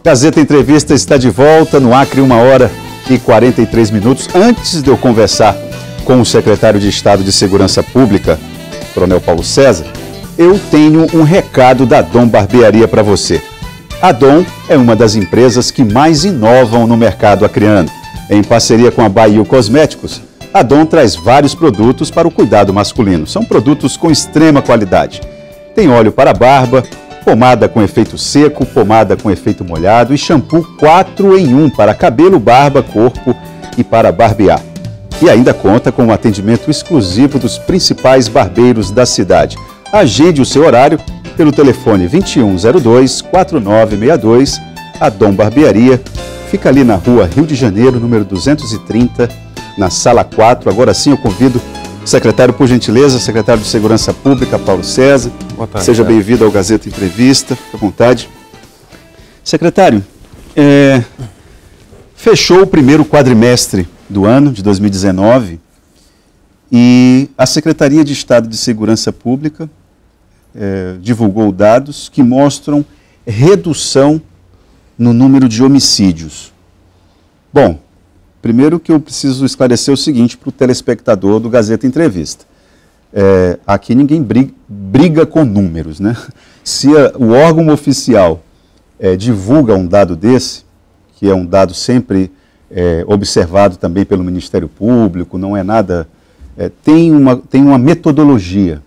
Gazeta Entrevista está de volta no Acre, 1h43. Antes de eu conversar com o secretário de Estado de Segurança Pública, Coronel Paulo César, eu tenho um recado da Dom Barbearia para você. A Dom é uma das empresas que mais inovam no mercado acreano. Em parceria com a Bahia Cosméticos, a Dom traz vários produtos para o cuidado masculino. São produtos com extrema qualidade. Tem óleo para barba, pomada com efeito seco, pomada com efeito molhado e shampoo 4 em 1 para cabelo, barba, corpo e para barbear. E ainda conta com um atendimento exclusivo dos principais barbeiros da cidade. Agende o seu horário pelo telefone 2102-4962. A Dom Barbearia fica ali na rua Rio de Janeiro, número 230, na sala 4. Agora sim eu convido o secretário, por gentileza, secretário de Segurança Pública, Paulo César. Boa tarde. Seja bem-vindo ao Gazeta Entrevista, fique à vontade. Secretário, fechou o primeiro quadrimestre do ano de 2019 e a Secretaria de Estado de Segurança Pública divulgou dados que mostram redução no número de homicídios. Bom, primeiro que eu preciso esclarecer o seguinte para o telespectador do Gazeta Entrevista. Aqui ninguém briga com números, né? Se o órgão oficial divulga um dado desse, que é um dado sempre observado também pelo Ministério Público, não é nada... tem uma metodologia.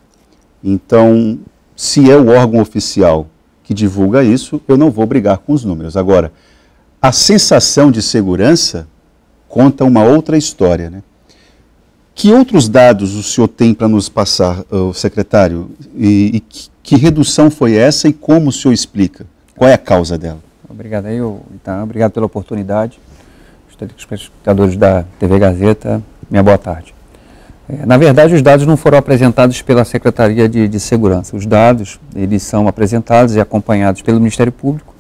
Então, se é o órgão oficial que divulga isso, eu não vou brigar com os números. Agora, a sensação de segurança conta uma outra história, né? Que outros dados o senhor tem para nos passar, secretário? E que redução foi essa e como o senhor explica? Qual é a causa dela? Obrigado aí, Itan. Obrigado pela oportunidade. Os telespectadores da TV Gazeta, minha boa tarde. Na verdade, os dados não foram apresentados pela Secretaria de Segurança. Os dados, eles são apresentados e acompanhados pelo Ministério Público,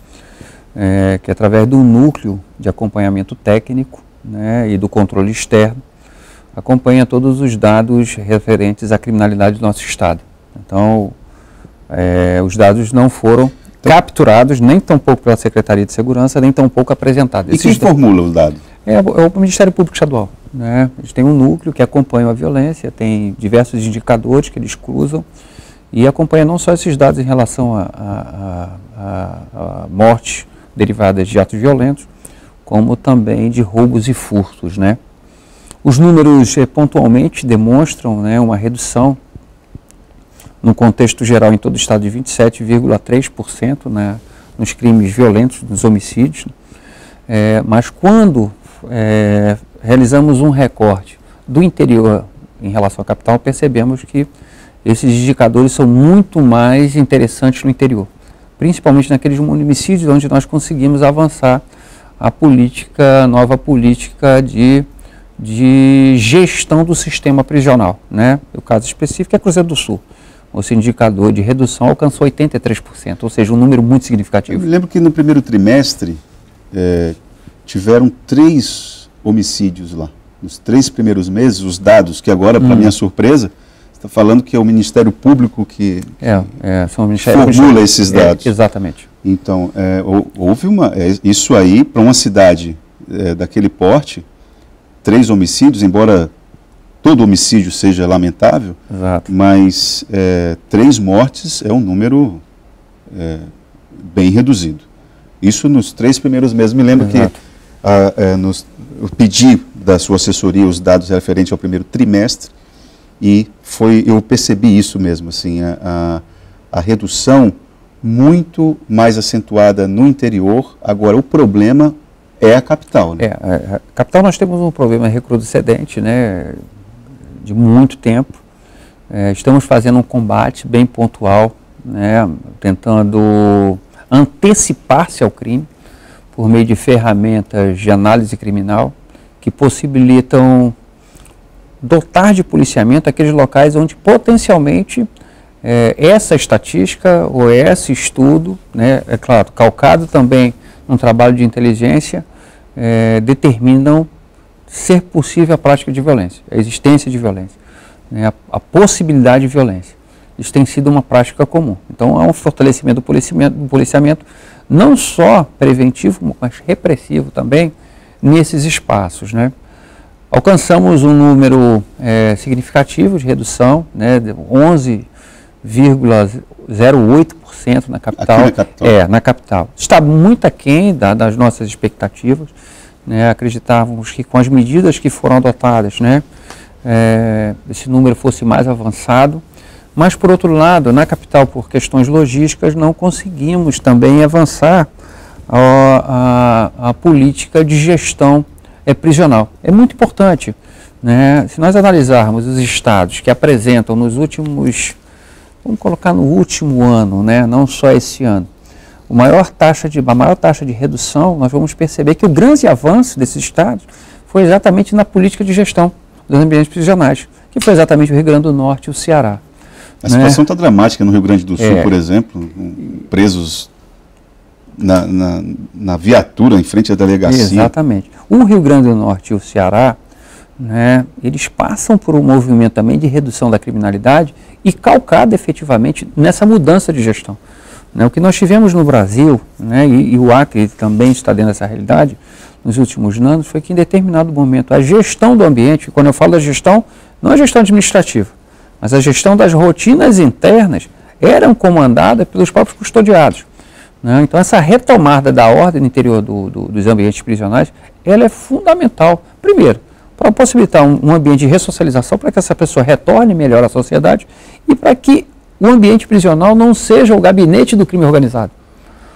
que através do núcleo de acompanhamento técnico, né, e do controle externo, acompanha todos os dados referentes à criminalidade do nosso Estado. Então, os dados não foram capturados, nem tampouco pela Secretaria de Segurança, nem tampouco apresentados. E quem formula os dados? É o Ministério Público Estadual, né? Eles têm um núcleo que acompanha a violência, tem diversos indicadores que eles cruzam e acompanha não só esses dados em relação a mortes derivadas de atos violentos, como também de roubos e furtos, né? Os números pontualmente demonstram, né, uma redução no contexto geral em todo o estado de 27,3%, né, nos crimes violentos, nos homicídios, mas quando realizamos um recorte do interior em relação à capital, percebemos que esses indicadores são muito mais interessantes no interior, principalmente naqueles homicídios onde nós conseguimos avançar a nova política de gestão do sistema prisional, né? O caso específico é Cruzeiro do Sul. Esse indicador de redução alcançou 83%, ou seja, um número muito significativo. Eu me lembro que no primeiro trimestre tiveram 3 homicídios lá. Nos 3 primeiros meses, os dados, que agora, para minha surpresa, está falando que é o Ministério Público que formula esses dados. Exatamente. Então, houve isso aí, para uma cidade daquele porte, 3 homicídios, embora todo homicídio seja lamentável, exato, mas 3 mortes é um número bem reduzido. Isso nos 3 primeiros meses. Me lembro exato, que eu pedi da sua assessoria os dados referentes ao primeiro trimestre e eu percebi isso mesmo, assim, a redução muito mais acentuada no interior. Agora, o problema é a capital, né? A capital nós temos um problema recrudescente, né, de muito tempo. Estamos fazendo um combate bem pontual, né, tentando antecipar-se ao crime por meio de ferramentas de análise criminal que possibilitam dotar de policiamento aqueles locais onde potencialmente essa estatística ou esse estudo, né, é claro, calcado também num trabalho de inteligência, determinam ser possível a prática de violência, a existência de violência, né, a possibilidade de violência. isso tem sido uma prática comum. Então, há um fortalecimento do policiamento não só preventivo, mas repressivo também, nesses espaços, né? Alcançamos um número significativo de redução, né, de 11,08% na capital. Aqui na capital. Na capital. Está muito aquém das nossas expectativas, né? Acreditávamos que com as medidas que foram adotadas, né, esse número fosse mais avançado. Mas, por outro lado, na capital, por questões logísticas, não conseguimos também avançar a política de gestão prisional. É muito importante, né? Se nós analisarmos os estados que apresentam nos últimos, vamos colocar no último ano, né? Não só esse ano, a maior taxa de redução, nós vamos perceber que o grande avanço desses estados foi exatamente na política de gestão dos ambientes prisionais, que foi exatamente o Rio Grande do Norte e o Ceará. A situação está dramática no Rio Grande do Sul, por exemplo, presos na viatura em frente à delegacia. Exatamente. O Rio Grande do Norte e o Ceará, né, eles passam por um movimento também de redução da criminalidade e calcado efetivamente nessa mudança de gestão. Né, o que nós tivemos no Brasil, né, e o Acre também está dentro dessa realidade, nos últimos anos, foi que em determinado momento a gestão do ambiente, quando eu falo da gestão, não é gestão administrativa, mas a gestão das rotinas internas eram comandadas pelos próprios custodiados. Né? Então, essa retomada da ordem no interior dos ambientes prisionais, ela é fundamental, primeiro, para possibilitar um ambiente de ressocialização, para que essa pessoa retorne melhor à sociedade e para que o ambiente prisional não seja o gabinete do crime organizado.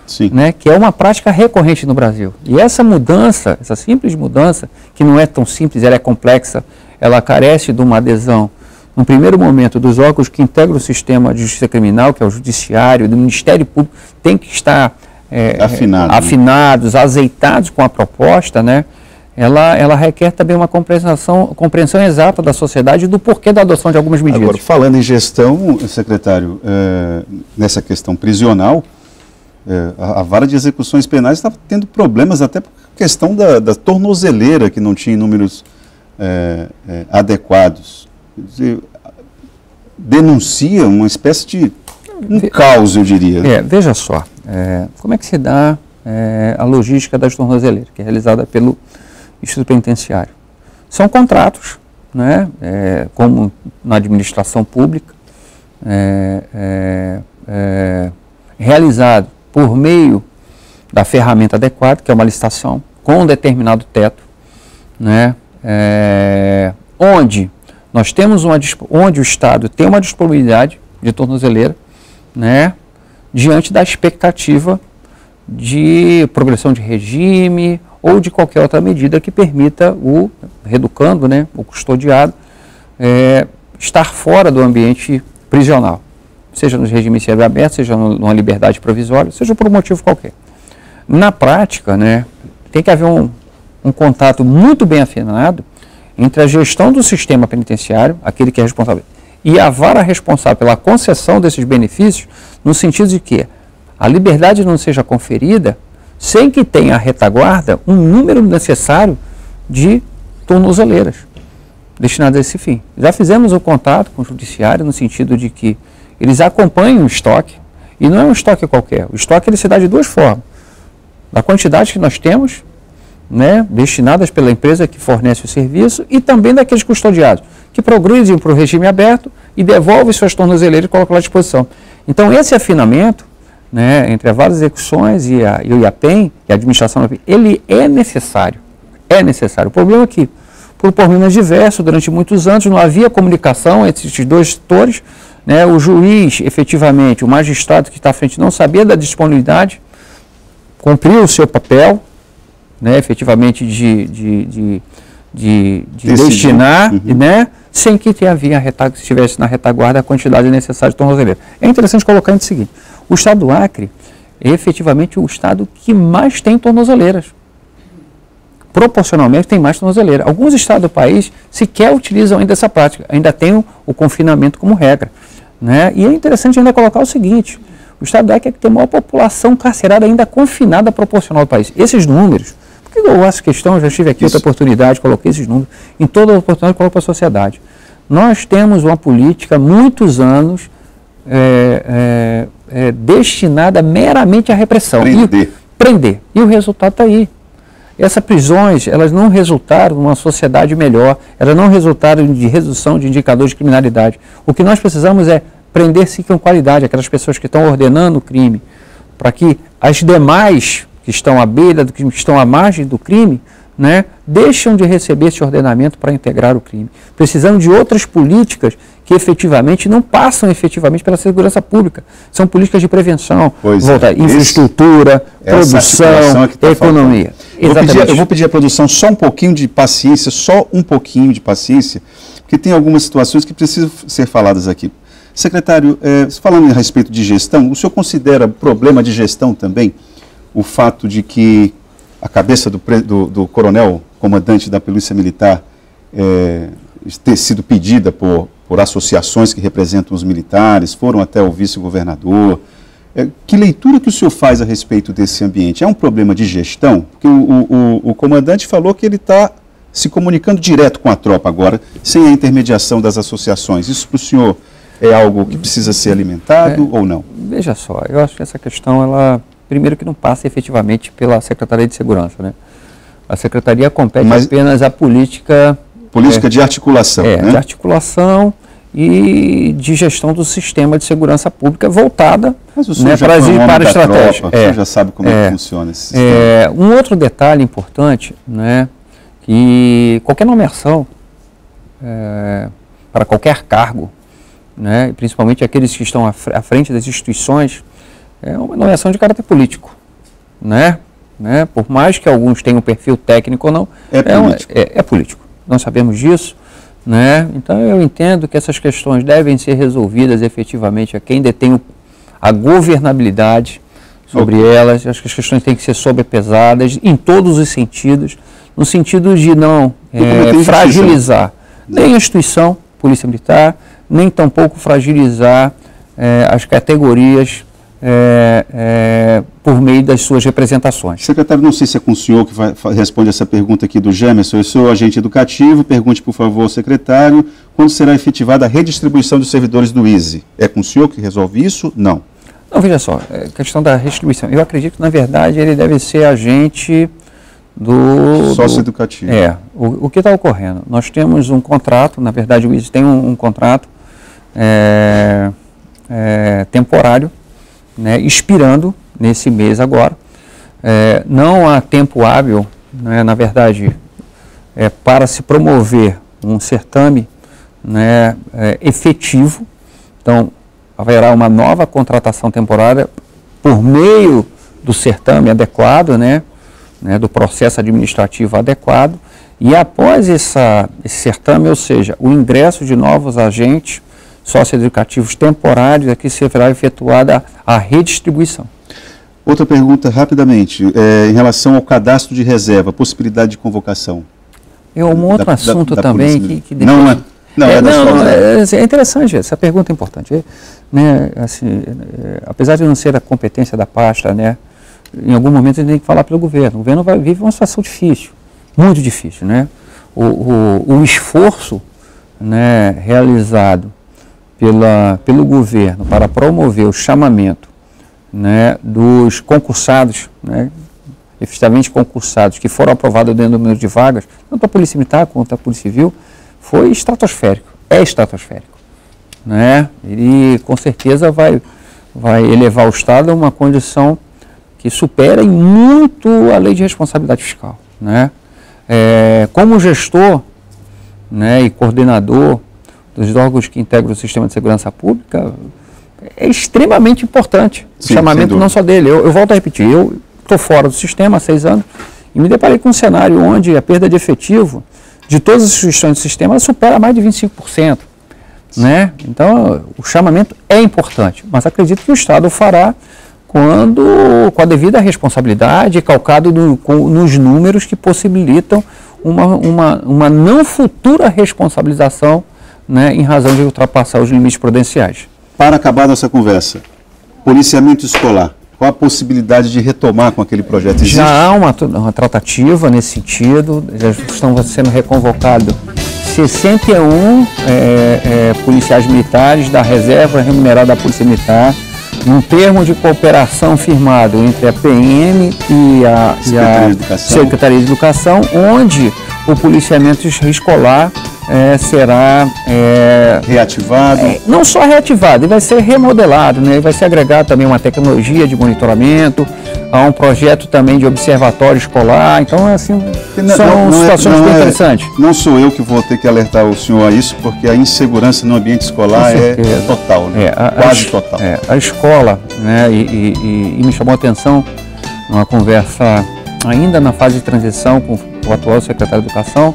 Sim. Né? Que é uma prática recorrente no Brasil. E essa mudança, essa simples mudança, que não é tão simples, ela é complexa, ela carece de uma adesão no primeiro momento, dos órgãos que integram o sistema de justiça criminal, que é o Judiciário, do Ministério Público, tem que estar afinados, azeitados com a proposta, né? Ela requer também uma compreensão exata da sociedade do porquê da adoção de algumas medidas. Agora, falando em gestão, secretário, nessa questão prisional, a vara de execuções penais está tendo problemas até por questão da tornozeleira, que não tinha números adequados. Quer dizer, denuncia uma espécie de caos, eu diria. Veja só, como é que se dá a logística das tornozeleiras, que é realizada pelo Instituto Penitenciário. São contratos, né, como na administração pública, realizado por meio da ferramenta adequada, que é uma licitação, com um determinado teto, né, onde nós temos onde o Estado tem uma disponibilidade de tornozeleira, né, diante da expectativa de progressão de regime ou de qualquer outra medida que permita o reeducando, né, o custodiado, estar fora do ambiente prisional, seja no regime semiaberto, seja numa liberdade provisória, seja por um motivo qualquer. Na prática, né, tem que haver um contato muito bem afinado entre a gestão do sistema penitenciário, aquele que é responsável, e a vara responsável pela concessão desses benefícios, no sentido de que a liberdade não seja conferida sem que tenha a retaguarda um número necessário de tornozeleiras destinadas a esse fim. Já fizemos o contato com o Judiciário no sentido de que eles acompanham o estoque, e não é um estoque qualquer. O estoque ele se dá de duas formas. Da quantidade que nós temos, né, destinadas pela empresa que fornece o serviço, e também daqueles custodiados, que progridem para o regime aberto e devolvem suas tornozeleiras e colocam lá à disposição. Então, esse afinamento, né, entre as várias execuções e o IAPEM, e a administração, ele é necessário. É necessário. O problema é que, por problemas diversos, durante muitos anos, não havia comunicação entre esses dois setores, né, o juiz, efetivamente, o magistrado que está à frente não sabia da disponibilidade, cumpriu o seu papel, né, efetivamente de destinar, né, sem que estivesse na retaguarda a quantidade necessária de tornozeleira. É interessante colocar o seguinte: o estado do Acre é efetivamente o estado que mais tem tornozeleiras. Proporcionalmente tem mais tornozeleira. Alguns estados do país sequer utilizam ainda essa prática, ainda tem o confinamento como regra. Né? E é interessante ainda colocar o seguinte: o estado do Acre é que tem a maior população carcerária ainda confinada proporcional do país. Esses números, porque eu acho questão, eu já tive aqui outra oportunidade, coloquei esses números, em toda a oportunidade coloco para a sociedade. Nós temos uma política há muitos anos destinada meramente à repressão. Prender. E o resultado está aí. Essas prisões, elas não resultaram numa sociedade melhor, elas não resultaram de redução de indicadores de criminalidade. O que nós precisamos é prender-se com qualidade, aquelas pessoas que estão ordenando o crime, para que as demais que estão à beira, que estão à margem do crime, né, deixam de receber esse ordenamento para integrar o crime. Precisamos de outras políticas que efetivamente não passam efetivamente pela segurança pública. São políticas de prevenção, infraestrutura, produção, economia. Eu vou pedir à produção só um pouquinho de paciência, porque tem algumas situações que precisam ser faladas aqui. Secretário, falando a respeito de gestão, o senhor considera problema de gestão também o fato de que a cabeça do coronel, comandante da Polícia Militar, ter sido pedida por associações que representam os militares, foram até o vice-governador. Que leitura que o senhor faz a respeito desse ambiente? É um problema de gestão? Porque o comandante falou que ele está se comunicando direto com a tropa agora, sem a intermediação das associações. Isso para o senhor é algo que precisa ser alimentado ou não? Veja só, eu acho que essa questão, primeiro que não passa efetivamente pela Secretaria de Segurança, né? A Secretaria compete apenas à política... Política de articulação, né? De articulação e de gestão do sistema de segurança pública voltada, né, para a estratégia. O senhor já sabe como é que funciona esse sistema. Um outro detalhe importante, né, que qualquer nomeação para qualquer cargo, né, principalmente aqueles que estão à frente das instituições, é uma nomeação de caráter político, né? Por mais que alguns tenham perfil técnico ou não, é político. Nós sabemos disso, né? Então eu entendo que essas questões devem ser resolvidas efetivamente a quem detém a governabilidade sobre elas. Acho que as questões têm que ser sobrepesadas em todos os sentidos, no sentido de não fragilizar nem a instituição, Polícia Militar, nem tampouco fragilizar as categorias por meio das suas representações. Secretário, não sei se é com o senhor que responde essa pergunta aqui do Gemerson. Eu sou agente educativo, pergunte por favor ao secretário, quando será efetivada a redistribuição dos servidores do ISE? É com o senhor que resolve isso? Não. Não, veja só, questão da redistribuição. Eu acredito que, na verdade, ele deve ser agente do... Sócio-educativo. O que está ocorrendo? Nós temos um contrato, na verdade o ISE tem um contrato temporário, né, expirando nesse mês agora. Não há tempo hábil, né, na verdade, para se promover um certame, né, efetivo. Então, haverá uma nova contratação temporária por meio do certame adequado, né, do processo administrativo adequado, e após esse certame, ou seja, o ingresso de novos agentes socioeducativos temporários, aqui será efetuada a redistribuição. Outra pergunta, rapidamente, em relação ao cadastro de reserva, possibilidade de convocação. É um outro assunto também que é interessante, essa pergunta é importante. Né, assim, apesar de não ser a competência da pasta, né, em algum momento a gente tem que falar pelo governo. O governo vive uma situação difícil, muito difícil, né? O esforço, né, realizado pelo governo para promover o chamamento, né, dos concursados, né, efetivamente concursados, que foram aprovados dentro do número de vagas, tanto a Polícia Militar quanto a Polícia Civil, foi estratosférico, é estratosférico, né? Ele com certeza vai elevar o Estado a uma condição que supera em muito a lei de responsabilidade fiscal, né? Como gestor, né, e coordenador dos órgãos que integram o sistema de segurança pública, é extremamente importante. Sim, o chamamento não só dele. Eu volto a repetir, eu estou fora do sistema há 6 anos e me deparei com um cenário onde a perda de efetivo de todas as instituições do sistema supera mais de 25%. Né? Então, o chamamento é importante, mas acredito que o Estado o fará com a devida responsabilidade, calcado nos números que possibilitam uma não futura responsabilização, né, em razão de ultrapassar os limites prudenciais. Para acabar nossa conversa, policiamento escolar, qual a possibilidade de retomar com aquele projeto? Existe? Já há uma tratativa nesse sentido, já estão sendo reconvocados 61 policiais militares da reserva remunerada da Polícia Militar, num termo de cooperação firmado entre a PM e a Secretaria de Educação, onde o policiamento escolar será reativado. Não só reativado, ele vai ser remodelado, né? Ele vai ser agregado também uma tecnologia de monitoramento, há um projeto também de observatório escolar. Então, assim, são situações bem interessantes. Não sou eu que vou ter que alertar o senhor a isso, porque a insegurança no ambiente escolar é total, né? Quase total. A escola, né? E me chamou a atenção numa conversa ainda na fase de transição com o atual secretário de Educação,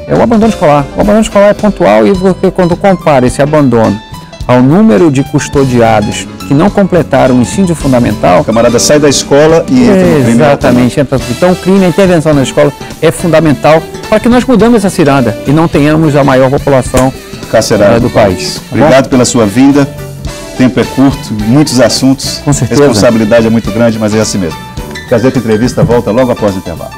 é o abandono escolar. O abandono escolar é pontual, e porque quando compara esse abandono ao número de custodiados que não completaram o ensino fundamental... O camarada sai da escola e entra no crime. Exatamente. Então o crime, a intervenção na escola é fundamental para que nós mudemos essa ciranda e não tenhamos a maior população carcerária do país. Obrigado pela sua vinda. O tempo é curto, muitos assuntos. Com certeza. A responsabilidade é muito grande, mas é assim mesmo. Gazeta Entrevista volta logo após o intervalo.